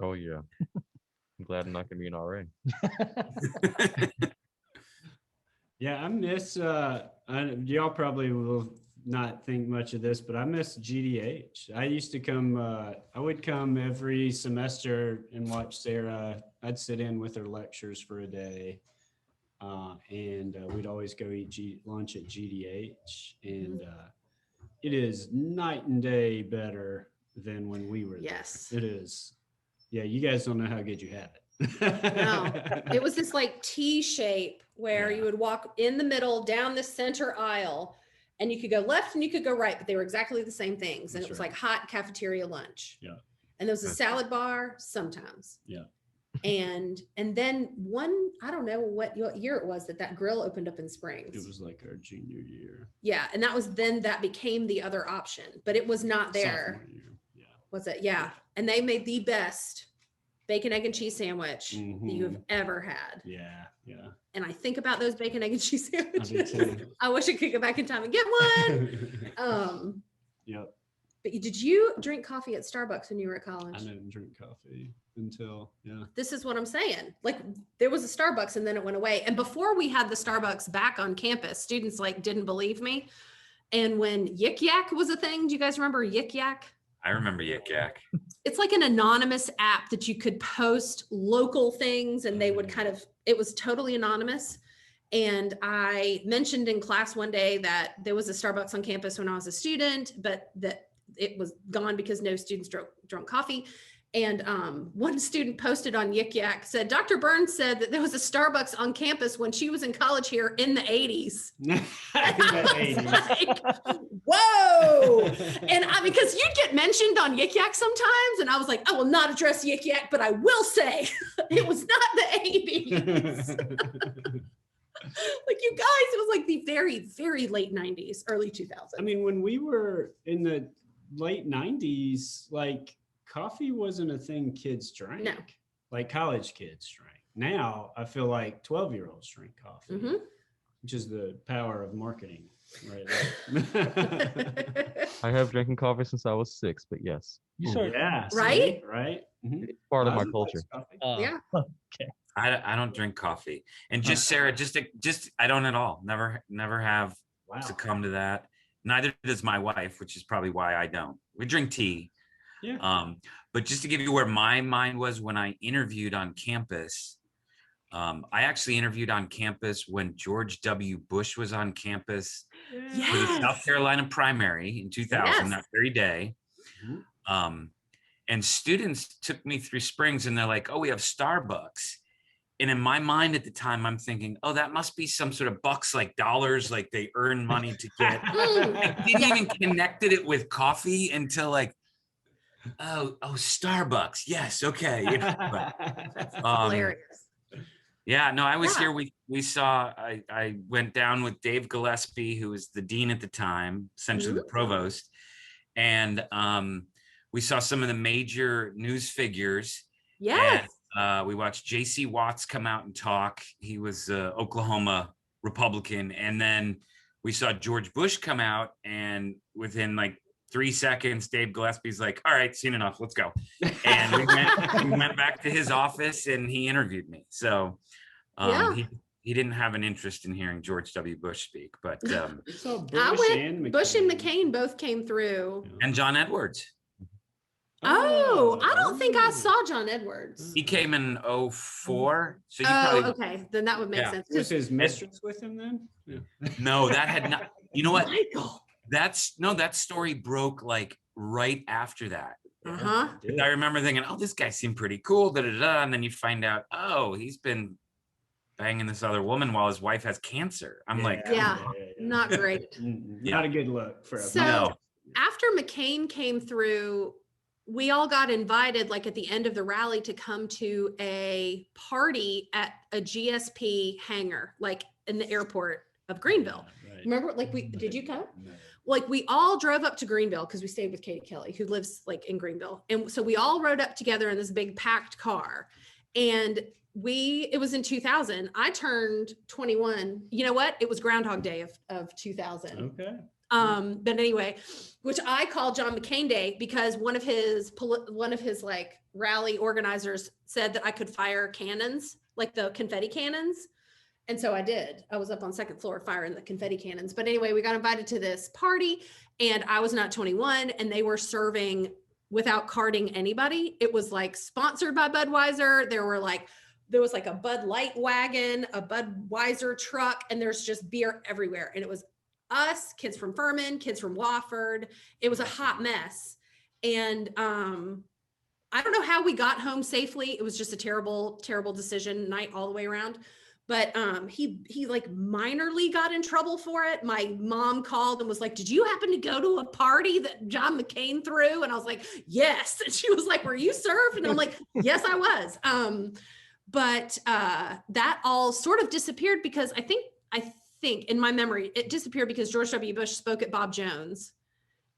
Oh yeah. I'm glad I'm not gonna be an RA. Yeah, I miss y'all probably will not think much of this, but I miss GDH. I used to come, I would come every semester and watch Sarah. I'd sit in with her lectures for a day. And we'd always go eat lunch at GDH. And it is night and day better than when we were there. Yes. It is. Yeah, you guys don't know how good you have it. No, it was this T shape where you would walk in the middle down the center aisle, and you could go left and you could go right, but they were exactly the same things. And it was hot cafeteria lunch. Yeah. And there was a salad bar sometimes. Yeah. And then I don't know what year it was that grill opened up in Springs. It was our junior year. Yeah. And that became the other option, but it was not there. Sophomore year. Yeah. Was it? Yeah. And they made the best bacon, egg, and cheese sandwich that you have ever had. Yeah. Yeah. And I think about those bacon, egg, and cheese I do sandwiches. too. I wish I could go back in time and get one. Yep. But did you drink coffee at Starbucks when you were at college? I didn't drink coffee until, This is what I'm saying. There was a Starbucks and then it went away. And before we had the Starbucks back on campus, students didn't believe me. And when Yik Yak was a thing, do you guys remember Yik Yak? I remember Yik Yak. It's like an anonymous app that you could post local things, and they would it was totally anonymous. And I mentioned in class one day that there was a Starbucks on campus when I was a student, but that it was gone because no students drunk coffee. And one student posted on Yik Yak, said, Dr. Burns said that there was a Starbucks on campus when she was in college here in the 80s. Whoa. And because you'd get mentioned on Yik Yak sometimes. And I was like, I will not address Yik Yak, but I will say it was not the 80s. Like, you guys, it was like the very, very late 90s, early 2000s. I mean, when we were in the late 90s, like coffee wasn't a thing kids drank. No. Like college kids drank. Now I feel like 12-year-olds drink coffee, Mhm. which is the power of marketing, right there. I have drinking coffee since I was 6, but yes, You start. Yeah. see, Right? Right. Mhm. it's part of my Ozzy likes culture. coffee. Yeah. I don't drink coffee. And just Sarah, just I don't at all. Never have Wow. succumbed to that. Neither does my wife, which is probably why I don't. We drink tea. Yeah. But just to give you where my mind was when I interviewed on campus, I actually interviewed on campus when George W. Bush was on campus for the South Yes. Carolina primary in 2000, Yes. that very day. Mhm. And students took me through Springs and they're like, oh, we have Starbucks. And in my mind at the time, I'm thinking, oh, that must be some sort of bucks, like dollars, like they earn money to get. I didn't even connected it with coffee until like, oh, Starbucks. Yes. Okay. You know, but, That's Um, hilarious. yeah, no, I was Yeah. here. We saw, I went down with Dave Gillespie, who was the dean at the time, essentially the provost. And we saw some of the major news figures. Yes. And we watched J.C. Watts come out and talk. He was Oklahoma Republican. And then we saw George Bush come out, and within like 3 seconds, Dave Gillespie's like, all right, seen enough, let's go. And we went back to his office and he interviewed me. So Yeah. he didn't have an interest in hearing George W. Bush speak, but We saw I Bush and went, Bush and McCain both came through. and John Edwards. Oh, I don't think I saw John Edwards. He came in 04. So you Oh, probably okay. Then that would make Yeah. sense. Was his mistress with him then? Yeah. no, that had not. You know what? Michael. That story broke like right after that. Uh-huh. Did. I remember thinking, oh, this guy seemed pretty cool, and then you find out, oh, he's been banging this other woman while his wife has cancer. I'm like, Yeah. Not great. Not a good look for a So No. after McCain came through, we all got invited, like at the end of the rally, to come to a party at a GSP hangar, like in the airport of Greenville. Right. Remember, like did you come? No. Like we all drove up to Greenville because we stayed with Katie Kelly, who lives like in Greenville. And so we all rode up together in this big packed car. And it was in 2000. I turned 21. You know what? It was Groundhog Day of 2000. Okay. But anyway, which I call John McCain Day because one of his like rally organizers said that I could fire cannons, like the confetti cannons. And so I did. I was up on second floor firing the confetti cannons. But anyway, we got invited to this party and I was not 21 and they were serving without carding anybody. It was like sponsored by Budweiser. There was like a Bud Light wagon, a Budweiser truck, and there's just beer everywhere. And it was us, kids from Furman, kids from Wofford. It was a hot mess. And I don't know how we got home safely. It was just a terrible, terrible decision night all the way around. But he like minorly got in trouble for it. My mom called and was like, did you happen to go to a party that John McCain threw? And I was like, yes. And she was like, were you served? And I'm like, yes, I was. But that all sort of disappeared because I think in my memory, it disappeared because George W. Bush spoke at Bob Jones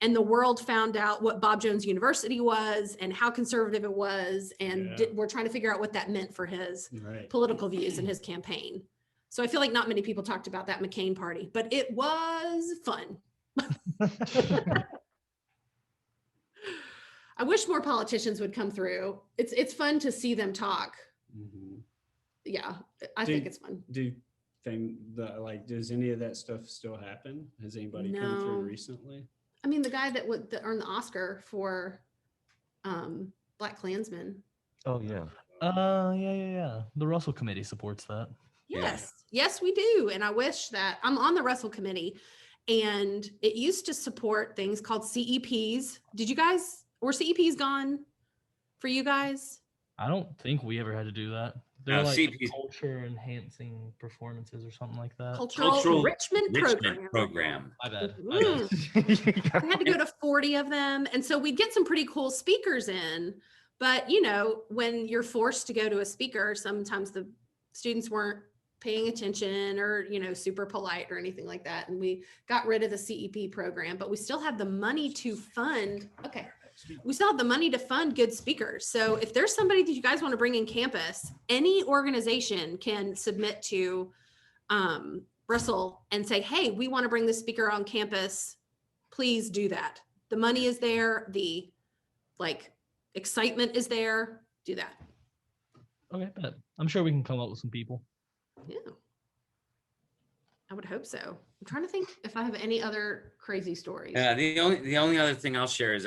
and the world found out what Bob Jones University was and how conservative it was. And we're trying to figure out what that meant for his political views and his campaign. So I feel like not many people talked about that McCain party, but it was fun. I wish more politicians would come through. It's fun to see them talk. Mhm. Yeah, I think it's fun. Does any of that stuff still happen? Has anybody come No. through recently? I mean, the guy that earned the Oscar for Black Klansman. Oh yeah. Yeah. The Russell Committee supports that. Yes, we do. And I wish that I'm on the Russell Committee and it used to support things called CEPs. Were CEPs gone for you guys? I don't think we ever had to do that. They're No, like CPs culture enhancing performances or something like that. Cultural enrichment program. My bad. We had to go to 40 of them. And so we'd get some pretty cool speakers in. But, when you're forced to go to a speaker, sometimes the students weren't paying attention or, super polite or anything like that. And we got rid of the CEP program, but we still have the money to fund. Okay. We still have the money to fund good speakers. So if there's somebody that you guys want to bring in campus, any organization can submit to Russell and say, hey, we want to bring this speaker on campus. Please do that. The money is there. The excitement is there. Do that. Okay, but I'm sure we can come up with some people. Yeah. I would hope so. I'm trying to think if I have any other crazy stories. Yeah, the only other thing I'll share is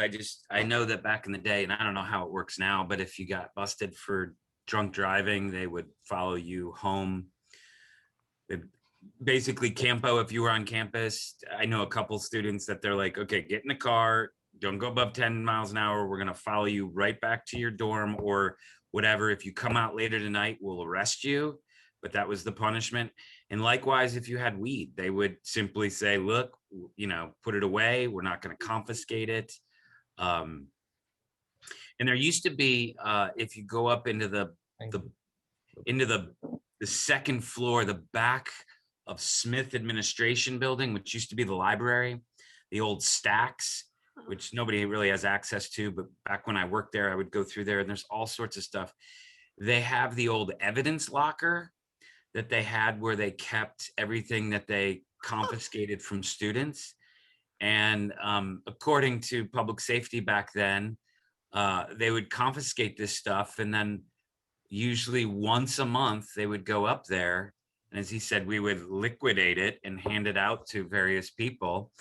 I know that back in the day, and I don't know how it works now, but if you got busted for drunk driving, they would follow you home. Basically, Campo, if you were on campus, I know a couple students that they're like, okay, get in the car, don't go above 10 miles an hour. We're going to follow you right back to your dorm or whatever. If you come out later tonight, we'll arrest you. But that was the punishment. And likewise, if you had weed, they would simply say, look, put it away. We're not going to confiscate it. And there used to be, if you go up into the second floor, the back of Smith Administration Building, which used to be the library, the old stacks, which nobody really has access to. But back when I worked there, I would go through there and there's all sorts of stuff. They have the old evidence locker that they had where they kept everything that they confiscated from students. And according to public safety back then, they would confiscate this stuff. And then usually once a month, they would go up there. And as he said, we would liquidate it and hand it out to various people,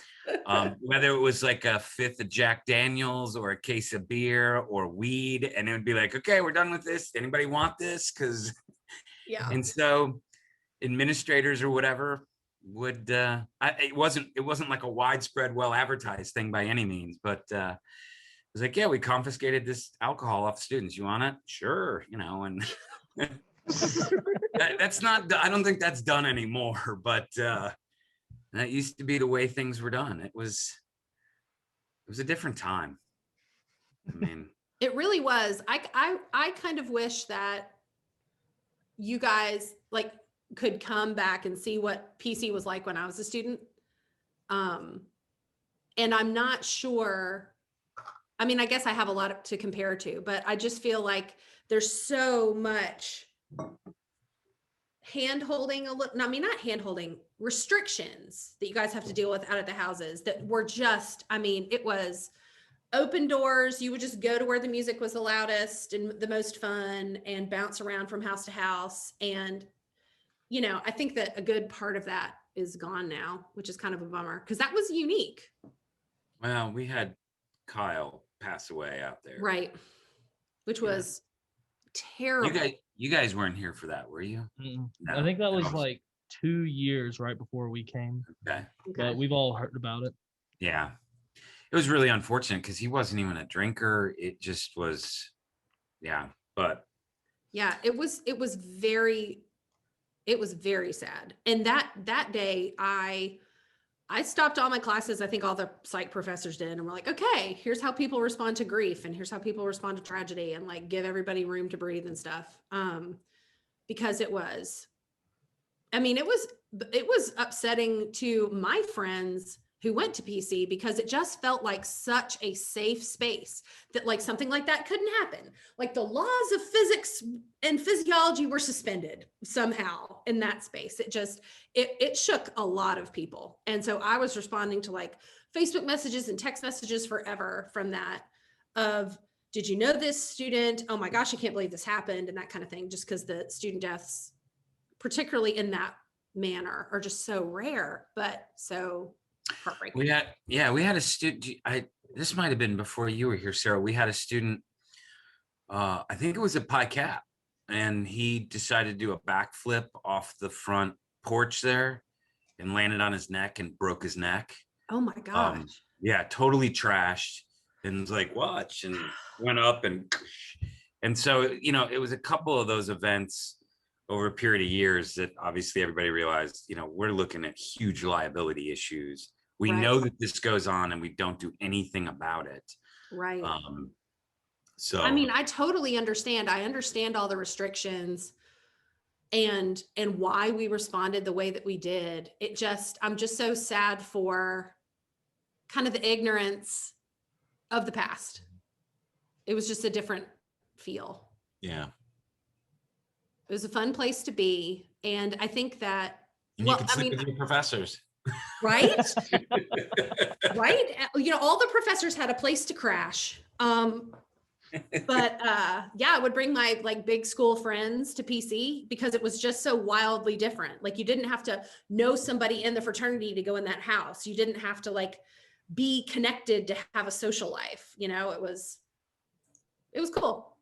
whether it was like a fifth of Jack Daniels or a case of beer or weed. And it would be like, okay, we're done with this. Anybody want this? Because yeah. And so administrators or whatever would, it wasn't like a widespread, well advertised thing by any means, but it was like, yeah, we confiscated this alcohol off students. You want it? Sure. And that's not, I don't think that's done anymore, but that used to be the way things were done. It was a different time. I mean, it really was. I kind of wish that you guys could come back and see what PC was like when I was a student. And I'm not sure. I mean, I guess I have a lot to compare to, but I just feel like there's so much hand-holding, restrictions that you guys have to deal with out at the houses that were just, it was open doors. You would just go to where the music was the loudest and the most fun and bounce around from house to house. And, I think that a good part of that is gone now, which is kind of a bummer because that was unique. Well, we had Kyle pass away out there. Right. Which was terrible. You guys weren't here for that, were you? No, No. I think that was like 2 years right before we came, Okay. but we've all heard about it. Yeah. It was really unfortunate because he wasn't even a drinker. It just was, but. Yeah, it was very sad. And that day I stopped all my classes. I think all the psych professors did. And we're like, okay, here's how people respond to grief. And here's how people respond to tragedy and give everybody room to breathe and stuff. Because it was upsetting to my friends who went to PC because it just felt like such a safe space that something like that couldn't happen. The laws of physics and physiology were suspended somehow in that space. It shook a lot of people. And so I was responding to Facebook messages and text messages forever from that of, did you know this student? Oh my gosh, I can't believe this happened. And that kind of thing, just because the student deaths, particularly in that manner, are just so rare, but so heartbreaking. We had a student. This might have been before you were here, Sarah. We had a student. I think it was at Pi Cap, and he decided to do a backflip off the front porch there, and landed on his neck and broke his neck. Oh my gosh! Yeah, totally trashed, and was like, watch, and went up and so it was a couple of those events over a period of years that obviously everybody realized, we're looking at huge liability issues. We know that this goes on and we don't do anything about it. Right. So I totally understand. I understand all the restrictions and why we responded the way that we did. I'm just so sad for kind of the ignorance of the past. It was just a different feel. Yeah. It was a fun place to be. And I think that, And you can sleep with your professors. right? Right? You know, all the professors had a place to crash. But yeah, I would bring my like big school friends to PC because it was just so wildly different. Like you didn't have to know somebody in the fraternity to go in that house. You didn't have to like be connected to have a social life. You know, it was cool.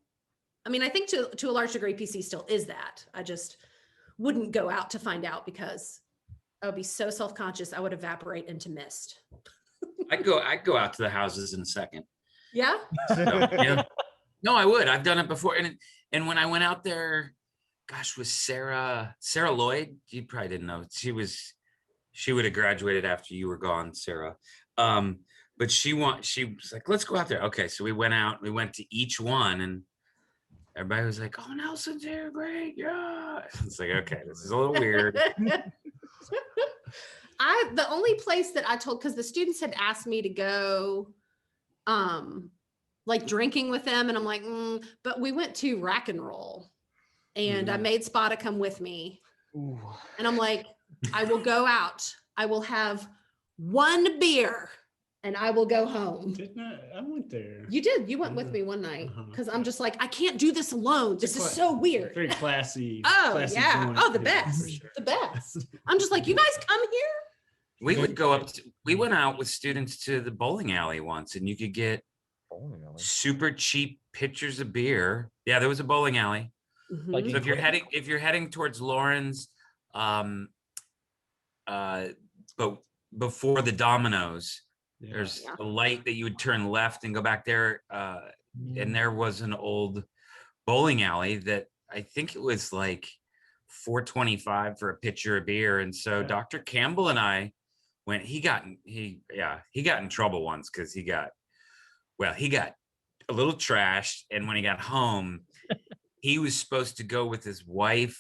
I mean, I think to a large degree, PC still is that. I just wouldn't go out to find out because I would be so self-conscious. I would evaporate into mist. I'd go out to the houses in a second. Yeah. So, yeah. No, I would. I've done it before. And when I went out there, gosh, was Sarah Lloyd? You probably didn't know. She would have graduated after you were gone, Sarah. But she was like, let's go out there. Okay. So we went out, we went to each one and everybody was like, oh, Nelson's here. Great. Yeah. It's like, okay, this is a little weird. The only place that I told, because the students had asked me to go, like drinking with them, and I'm like, but we went to Rack and Roll, and I made Spada come with me, and I'm like, I will go out, I will have one beer, and I will go home. I went there. You did. You went with me one night because I'm just like, I can't do this alone. This is so weird. Very classy. Oh classy yeah. joint. Oh, the Yeah, best. for sure. The best. I'm just like, you guys come here. We would go up we went out with students to the bowling alley once and you could get super cheap pitchers of beer. Yeah, there was a bowling alley. Like Mhm. So if you're heading towards Lawrence, but before the Domino's, Yeah. there's a light that you would turn left and go back there. And there was an old bowling alley that I think it was like $4.25 for a pitcher of beer. And so Dr. Campbell and I went, he got in trouble once because he got a little trashed. And when he got home, he was supposed to go with his wife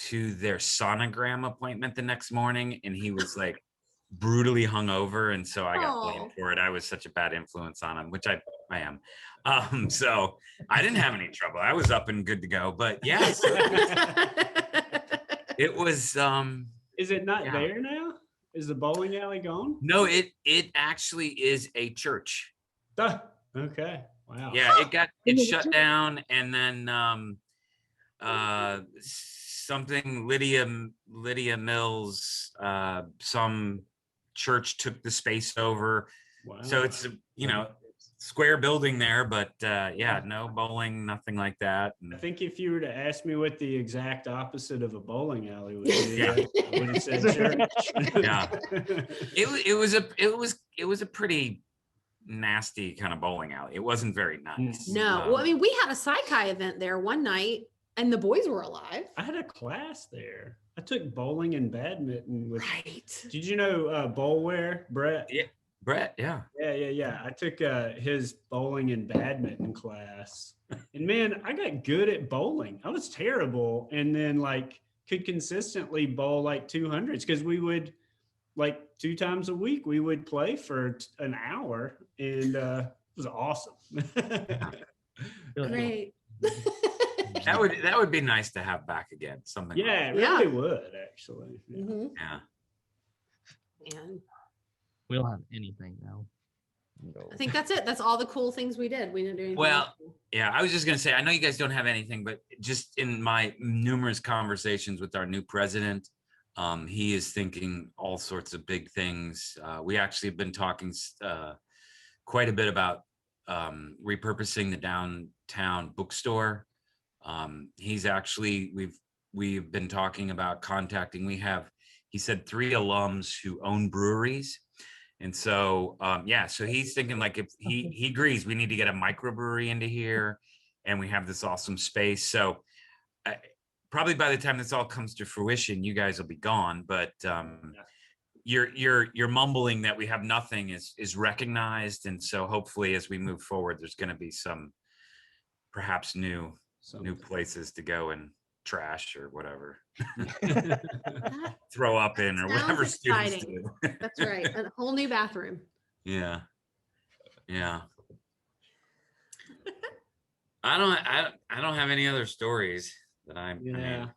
to their sonogram appointment the next morning. And he was like brutally hungover. And so I got blamed for it. I was such a bad influence on him, which I am. So I didn't have any trouble. I was up and good to go. But yes, it was. Is it not there now? Is the bowling alley gone? No, it actually is a church. Okay. Wow. Yeah, it shut down, and then something Lydia Mills, some church took the space over. Wow. So it's square building there, but no bowling, nothing like that. I think if you were to ask me what the exact opposite of a bowling alley would be, I would have said church. Yeah. It was a pretty nasty kind of bowling alley. It wasn't very nice. No. Well, I mean, we had a Psychi event there one night and the boys were alive. I had a class there. I took bowling and badminton with. Right. Did you know Bowlware, Brett? Yeah. Brett, yeah. Yeah. I took his bowling and badminton class. And man, I got good at bowling. I was terrible. And then like could consistently bowl like 200s because we would like 2 times a week, we would play for an hour and it was awesome. Great. That would be nice to have back again. Something. Yeah, like it really would actually. Yeah. Mm-hmm. Yeah. And we don't have anything now. I think that's it. That's all the cool things we did. We didn't do anything. Well, yeah, I was just going to say, I know you guys don't have anything, but just in my numerous conversations with our new president, he is thinking all sorts of big things. We actually have been talking quite a bit about repurposing the downtown bookstore. He's actually, we've been talking about contacting, he said 3 alums who own breweries. And so, so he's thinking like if he agrees, we need to get a microbrewery into here and we have this awesome space. So probably by the time this all comes to fruition, you guys will be gone, but your mumbling that we have nothing is recognized. And so hopefully as we move forward, there's going to be some perhaps new places to go and trash or whatever, That throw up in or sounds whatever students exciting. do. That's right. A whole new bathroom. Yeah. I don't have any other stories that I mean,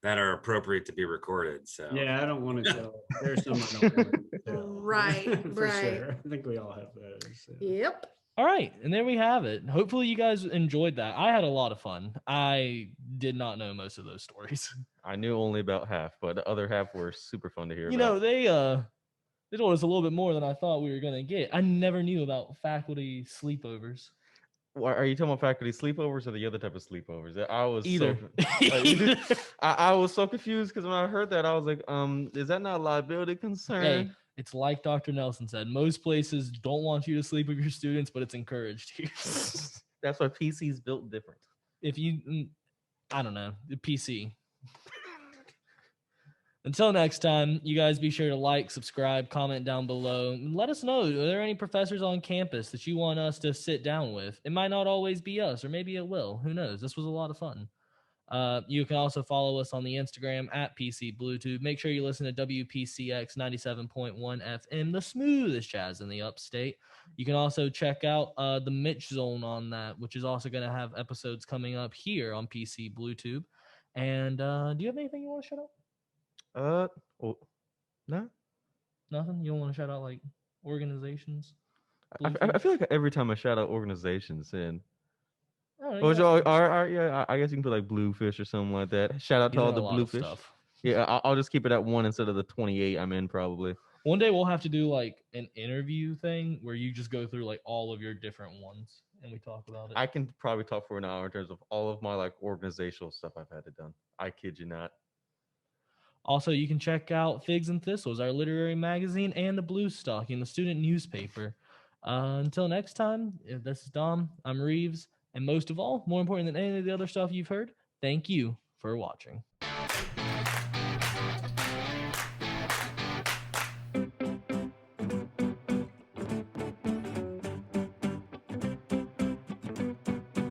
that are appropriate to be recorded. So Yeah, I don't want to tell. There's some I don't want to tell. Right, For right. sure. I think we all have those. So. Yep. All right, and there we have it. Hopefully you guys enjoyed that. I had a lot of fun. I did not know most of those stories. I knew only about half, but the other half were super fun to hear You about. know, they told us a little bit more than I thought we were gonna get. I never knew about faculty sleepovers. Are you talking about faculty sleepovers or the other type of sleepovers? I was Either. I was so confused because when I heard that, I was like, is that not a liability concern? Hey, it's like Dr. Nelson said. Most places don't want you to sleep with your students, but it's encouraged here. That's why PC's built different. If you, I don't know, the PC. Until next time, you guys be sure to like, subscribe, comment down below. And let us know, are there any professors on campus that you want us to sit down with? It might not always be us, or maybe it will. Who knows? This was a lot of fun. You can also follow us on the Instagram at PCBlueTube. Make sure you listen to WPCX 97.1 FM, the smoothest jazz in the upstate. You can also check out the Mitch Zone on that, which is also going to have episodes coming up here on PCBlueTube. And do you have anything you want to shout out? No. Nothing? You don't want to shout out like organizations? I feel like every time I shout out organizations, and Oh, yeah, I guess you can put like Bluefish or something like that. Shout out to all the Bluefish. Stuff. Yeah, I'll just keep it at 1 instead of the 28 I'm in probably. One day we'll have to do like an interview thing where you just go through like all of your different ones and we talk about it. I can probably talk for an hour in terms of all of my like organizational stuff I've had it done. I kid you not. Also, you can check out Figs and Thistles, our literary magazine, and the Blue Stocking, the student newspaper. Until next time, this is Dom, I'm Reeves, and most of all, more important than any of the other stuff you've heard, thank you for watching.